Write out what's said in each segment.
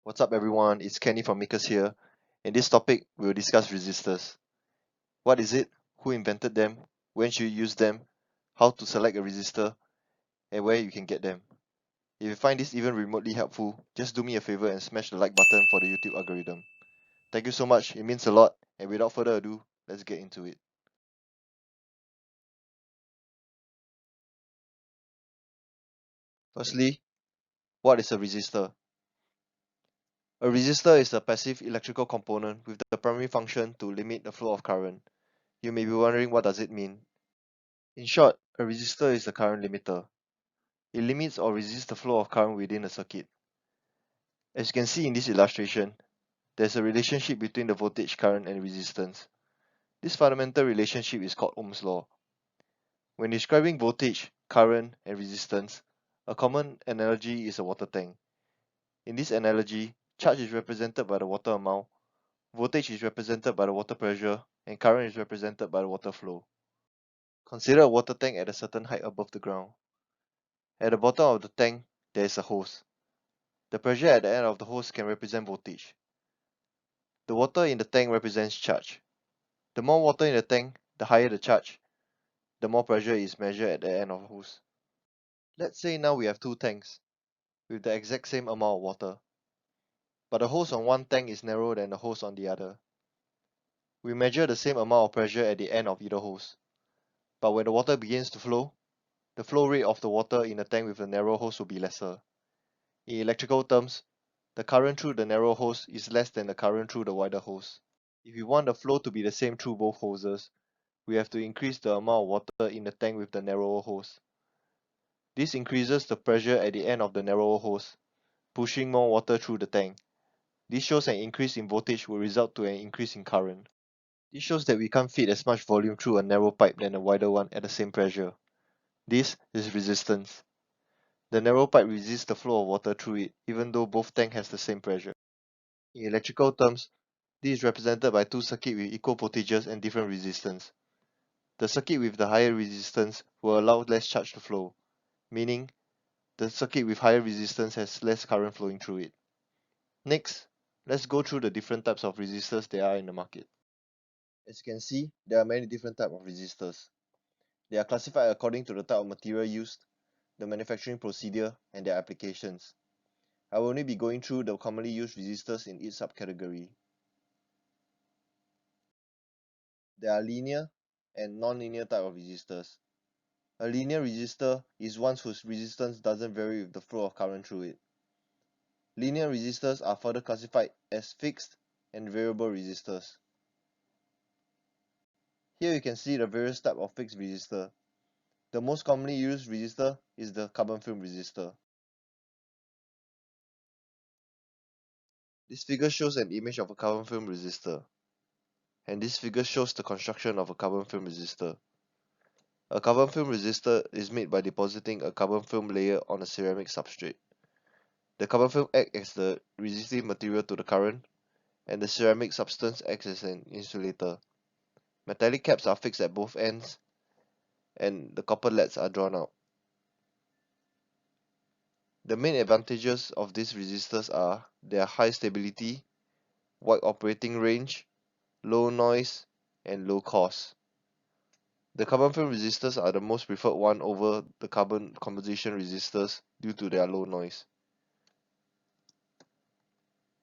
What's up everyone, it's Kenny from Makers here. In this topic, we will discuss resistors. What is it? Who invented them? When should you use them? How to select a resistor? And where you can get them. If you find this even remotely helpful, just do me a favor and smash the like button for the YouTube algorithm. Thank you so much, it means a lot. And without further ado, let's get into it. Firstly, what is a resistor? A resistor is a passive electrical component with the primary function to limit the flow of current. You may be wondering, what does it mean? In short, a resistor is a current limiter. It limits or resists the flow of current within a circuit. As you can see in this illustration, there's a relationship between the voltage, current, and resistance. This fundamental relationship is called Ohm's law. When describing voltage, current, and resistance, a common analogy is a water tank. In this analogy, charge is represented by the water amount, voltage is represented by the water pressure, and current is represented by the water flow. Consider a water tank at a certain height above the ground. At the bottom of the tank, there is a hose. The pressure at the end of the hose can represent voltage. The water in the tank represents charge. The more water in the tank, the higher the charge, the more pressure is measured at the end of the hose. Let's say now we have two tanks with the exact same amount of water, but the hose on one tank is narrower than the hose on the other. We measure the same amount of pressure at the end of either hose, but when the water begins to flow, the flow rate of the water in the tank with the narrow hose will be lesser. In electrical terms, the current through the narrow hose is less than the current through the wider hose. If we want the flow to be the same through both hoses, we have to increase the amount of water in the tank with the narrower hose. This increases the pressure at the end of the narrower hose, pushing more water through the tank. This shows an increase in voltage will result to an increase in current. This shows that we can't feed as much volume through a narrow pipe than a wider one at the same pressure. This is resistance. The narrow pipe resists the flow of water through it, even though both tanks has the same pressure. In electrical terms, this is represented by two circuits with equal voltages and different resistance. The circuit with the higher resistance will allow less charge to flow, meaning the circuit with higher resistance has less current flowing through it. Next, let's go through the different types of resistors there are in the market. As you can see, there are many different types of resistors. They are classified according to the type of material used, the manufacturing procedure, and their applications. I will only be going through the commonly used resistors in each subcategory. There are linear and non-linear type of resistors. A linear resistor is one whose resistance doesn't vary with the flow of current through it. Linear resistors are further classified as fixed and variable resistors. Here you can see the various types of fixed resistor. The most commonly used resistor is the carbon film resistor. This figure shows an image of a carbon film resistor, and this figure shows the construction of a carbon film resistor. A carbon film resistor is made by depositing a carbon film layer on a ceramic substrate. The carbon film acts as the resistive material to the current, and the ceramic substance acts as an insulator. Metallic caps are fixed at both ends, and the copper leads are drawn out. The main advantages of these resistors are their high stability, wide operating range, low noise, and low cost. The carbon film resistors are the most preferred one over the carbon composition resistors due to their low noise.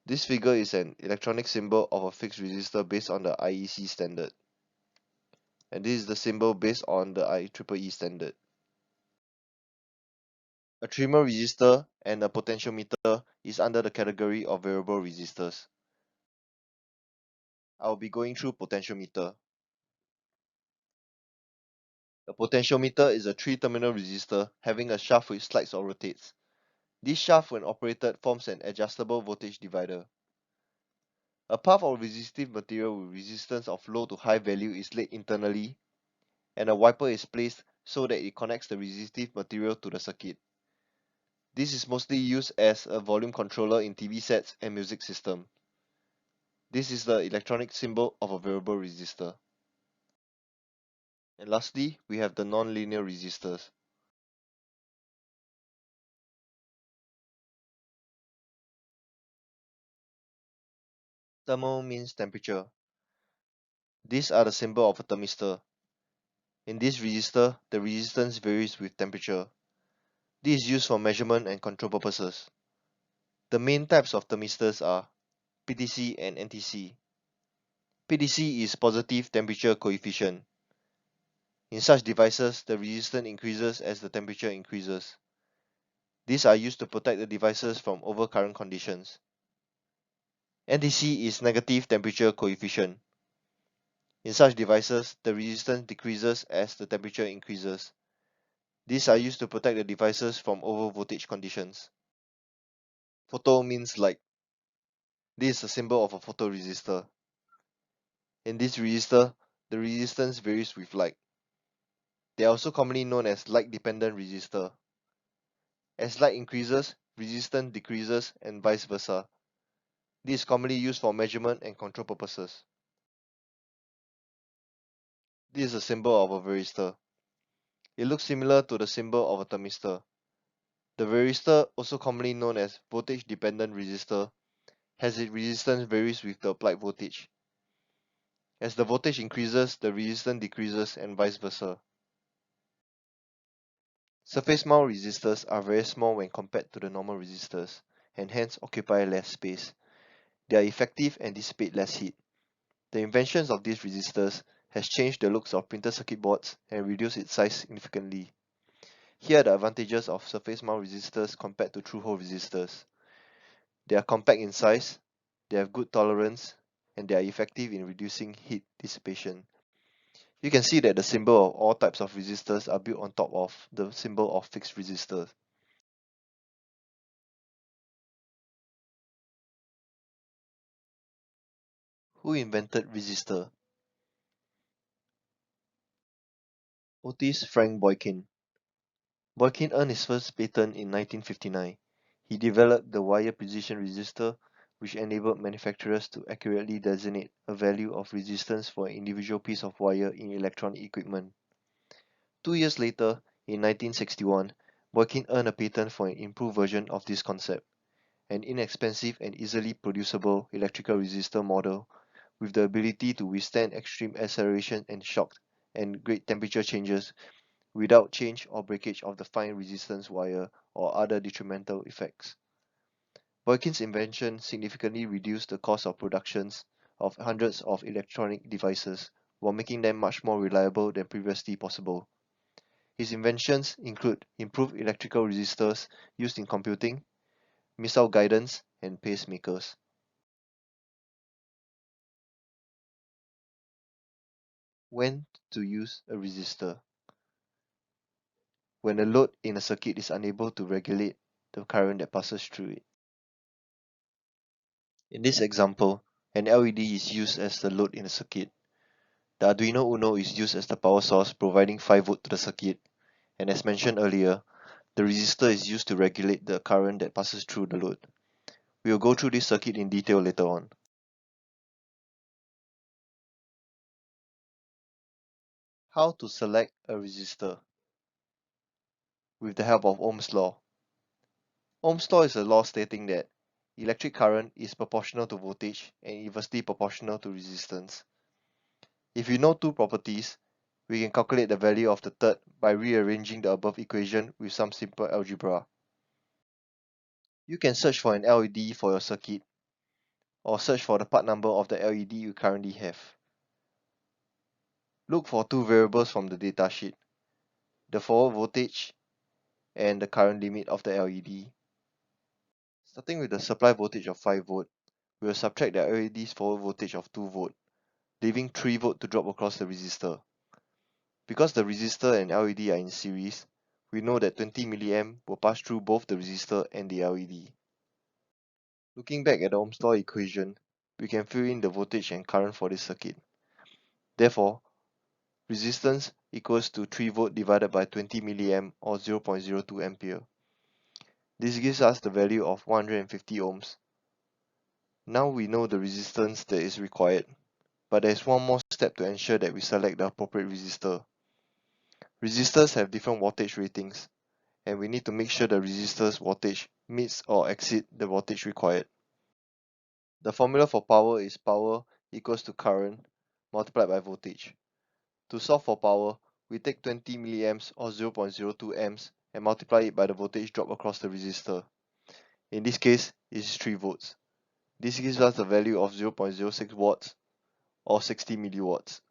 This figure is an electronic symbol of a fixed resistor based on the IEC standard. And this is the symbol based on the IEEE standard. A trimmer resistor and a potentiometer is under the category of variable resistors. I will be going through potentiometer. A potentiometer is a 3-terminal resistor having a shaft which slides or rotates. This shaft, when operated, forms an adjustable voltage divider. A path of resistive material with resistance of low to high value is laid internally, and a wiper is placed so that it connects the resistive material to the circuit. This is mostly used as a volume controller in TV sets and music systems. This is the electronic symbol of a variable resistor. And lastly, we have the non-linear resistors. Thermal means temperature. These are the symbol of a thermistor. In this resistor, the resistance varies with temperature. This is used for measurement and control purposes. The main types of thermistors are PTC and NTC. PTC is positive temperature coefficient. In such devices, the resistance increases as the temperature increases. These are used to protect the devices from overcurrent conditions. NTC is negative temperature coefficient. In such devices, the resistance decreases as the temperature increases. These are used to protect the devices from overvoltage conditions. Photo means light. This is a symbol of a photoresistor. In this resistor, the resistance varies with light. They are also commonly known as light-dependent resistor. As light increases, resistance decreases and vice versa. This is commonly used for measurement and control purposes. This is a symbol of a varistor. It looks similar to the symbol of a thermistor. The varistor, also commonly known as voltage-dependent resistor, has its resistance varies with the applied voltage. As the voltage increases, the resistance decreases and vice versa. Surface mount resistors are very small when compared to the normal resistors, and hence occupy less space. They are effective and dissipate less heat. The inventions of these resistors has changed the looks of printed circuit boards and reduced its size significantly. Here are the advantages of surface mount resistors compared to through-hole resistors. They are compact in size, they have good tolerance, and they are effective in reducing heat dissipation. You can see that the symbol of all types of resistors are built on top of the symbol of fixed resistors. Who invented resistor? Otis Frank Boykin. Boykin earned his first patent in 1959. He developed the wire precision resistor, which enabled manufacturers to accurately designate a value of resistance for an individual piece of wire in electronic equipment. 2 years later, in 1961, Boykin earned a patent for an improved version of this concept, an inexpensive and easily producible electrical resistor model with the ability to withstand extreme acceleration and shock and great temperature changes without change or breakage of the fine resistance wire or other detrimental effects. Boykin's invention significantly reduced the cost of productions of hundreds of electronic devices while making them much more reliable than previously possible. His inventions include improved electrical resistors used in computing, missile guidance, and pacemakers. When to use a resistor? When the load in a circuit is unable to regulate the current that passes through it. In this example, an LED is used as the load in a circuit. The Arduino Uno is used as the power source, providing 5 volt to the circuit, and as mentioned earlier, the resistor is used to regulate the current that passes through the load. We will go through this circuit in detail later on. How to select a resistor? With the help of Ohm's law. Ohm's law is a law stating that electric current is proportional to voltage and inversely proportional to resistance. If we know two properties, we can calculate the value of the third by rearranging the above equation with some simple algebra. You can search for an LED for your circuit, or search for the part number of the LED you currently have. Look for two variables from the datasheet, the forward voltage and the current limit of the LED. Starting with the supply voltage of 5 volt, we will subtract the LED's forward voltage of 2 volt, leaving 3 volt to drop across the resistor. Because the resistor and LED are in series, we know that 20 mA will pass through both the resistor and the LED. Looking back at the Ohm's law equation, we can fill in the voltage and current for this circuit. Therefore, resistance equals to 3 volt divided by 20 mA or 0.02 ampere. This gives us the value of 150 ohms. Now we know the resistance that is required, but there is one more step to ensure that we select the appropriate resistor. Resistors have different voltage ratings, and we need to make sure the resistor's voltage meets or exceeds the voltage required. The formula for power is power equals to current multiplied by voltage. To solve for power, we take 20 milliamps or 0.02 amps and multiply it by the voltage drop across the resistor. In this case, it is 3 volts. This gives us a value of 0.06 watts or 60 milliwatts.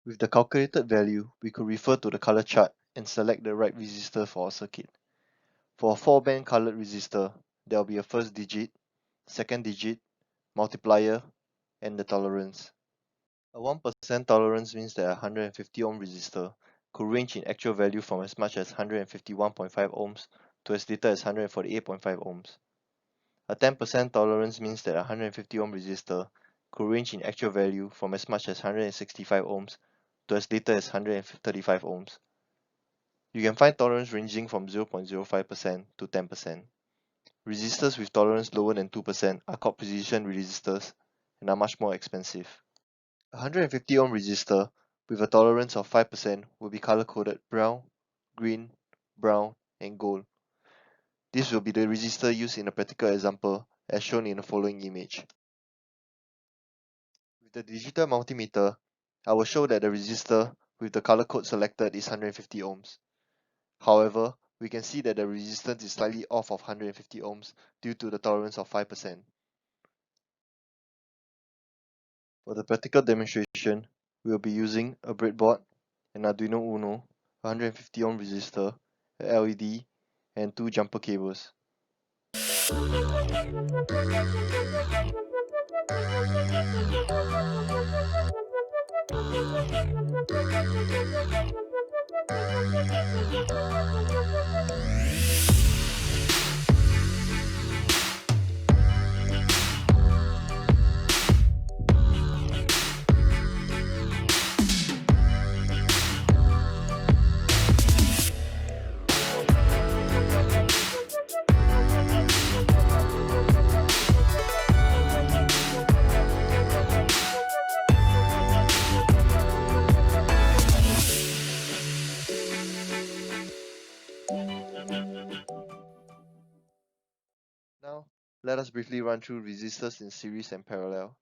With the calculated value, we could refer to the color chart and select the right resistor for our circuit. For a 4-band colored resistor, there will be a first digit, second digit, multiplier, and the tolerance. A 1% tolerance means that a 150 ohm resistor could range in actual value from as much as 151.5 ohms to as little as 148.5 ohms. A 10% tolerance means that a 150 ohm resistor could range in actual value from as much as 165 ohms to as little as 135 ohms. You can find tolerance ranging from 0.05% to 10%. Resistors with tolerance lower than 2% are called precision resistors and are much more expensive. A 150 ohm resistor with a tolerance of 5% will be color-coded brown, green, brown, and gold. This will be the resistor used in a practical example as shown in the following image. With the digital multimeter, I will show that the resistor with the color code selected is 150 ohms. However, we can see that the resistance is slightly off of 150 ohms due to the tolerance of 5%. For the practical demonstration, we will be using a breadboard, an Arduino Uno, a 150 ohm resistor, a LED, and 2 jumper cables. Now, let us briefly run through resistors in series and parallel.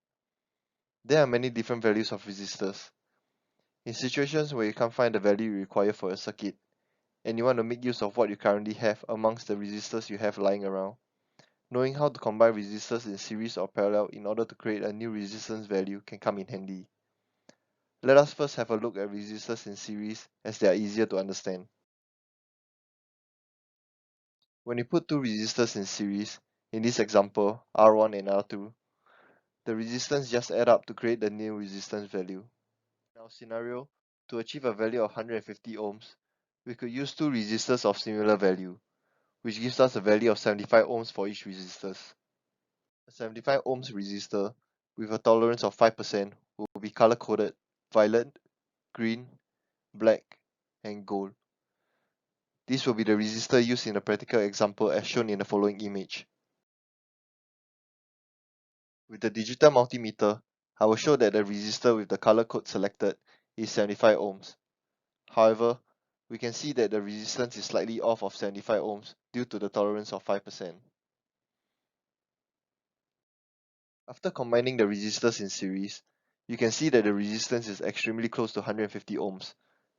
There are many different values of resistors. In situations where you can't find the value you require for your circuit, and you want to make use of what you currently have amongst the resistors you have lying around, knowing how to combine resistors in series or parallel in order to create a new resistance value can come in handy. Let us first have a look at resistors in series as they are easier to understand. When you put two resistors in series, in this example R1 and R2, the resistance just add up to create the new resistance value. In our scenario, to achieve a value of 150 ohms, we could use two resistors of similar value, which gives us a value of 75 ohms for each resistor. A 75 ohms resistor with a tolerance of 5% will be color-coded violet, green, black, and gold. This will be the resistor used in the practical example as shown in the following image. With the digital multimeter, I will show that the resistor with the color code selected is 75 ohms. However, we can see that the resistance is slightly off of 75 ohms due to the tolerance of 5%. After combining the resistors in series, you can see that the resistance is extremely close to 150 ohms,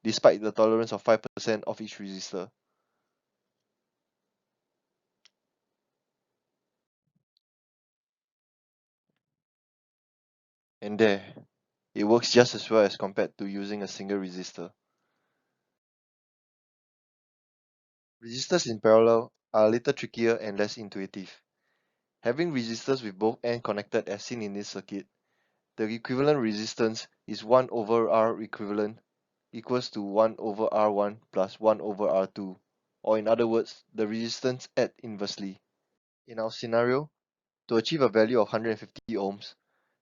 despite the tolerance of 5% of each resistor. And there, it works just as well as compared to using a single resistor. Resistors in parallel are a little trickier and less intuitive. Having resistors with both ends connected as seen in this circuit, the equivalent resistance is 1 over R equivalent equals to 1 over R1 plus 1 over R2, or in other words, the resistance add inversely. In our scenario, to achieve a value of 150 ohms,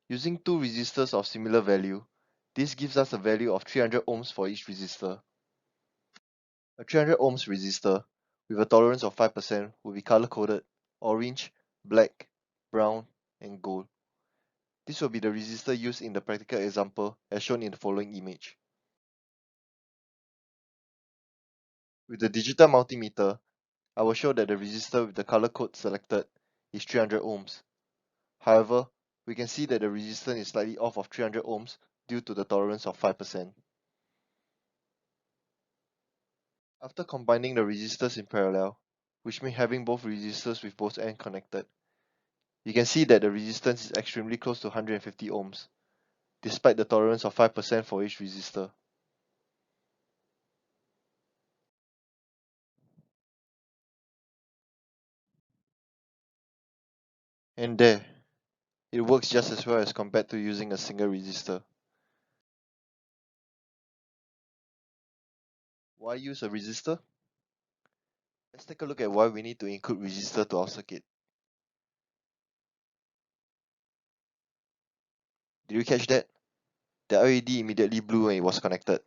using two resistors of similar value, this gives us a value of 300 ohms for each resistor. A 300 ohms resistor with a tolerance of 5% will be color-coded orange, black, brown, and gold. This will be the resistor used in the practical example as shown in the following image. With the digital multimeter, I will show that the resistor with the color code selected is 300 ohms. However, we can see that the resistance is slightly off of 300 ohms due to the tolerance of 5%. After combining the resistors in parallel, which means having both resistors with both ends connected, you can see that the resistance is extremely close to 150 ohms, despite the tolerance of 5% for each resistor. And there, it works just as well as compared to using a single resistor. Why use a resistor? Let's take a look at why we need to include resistor to our circuit. Did you catch that? The LED immediately blew when it was connected.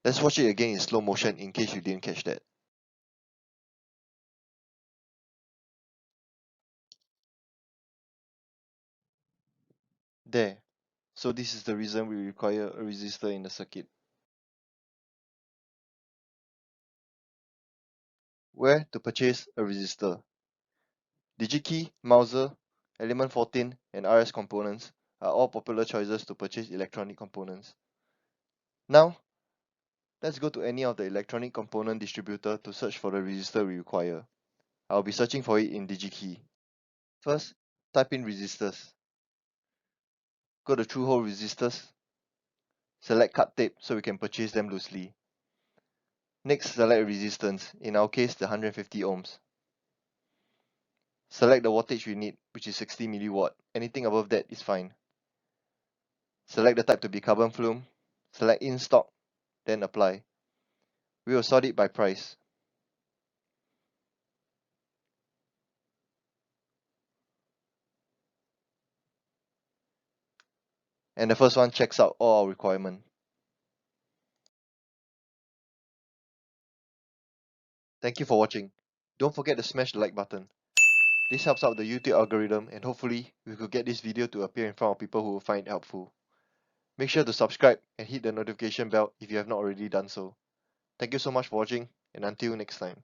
Let's watch it again in slow motion in case you didn't catch that. There. So this is the reason we require a resistor in the circuit. Where to purchase a resistor? DigiKey, Mouser, Element 14, and RS Components are all popular choices to purchase electronic components. Now, let's go to any of the electronic component distributor to search for the resistor we require. I'll be searching for it in DigiKey. First, type in resistors. Go to through-hole resistors. Select cut tape so we can purchase them loosely. Next, select resistance, in our case the 150 ohms. Select the wattage we need, which is 60 milliwatt. Anything above that is fine. Select the type to be carbon flume. Select in stock, then apply. We will sort it by price. And the first one checks out all our requirements. Thank you for watching. Don't forget to smash the like button. This helps out the YouTube algorithm, and hopefully we could get this video to appear in front of people who will find it helpful. Make sure to subscribe and hit the notification bell if you have not already done so. Thank you so much for watching, and until next time.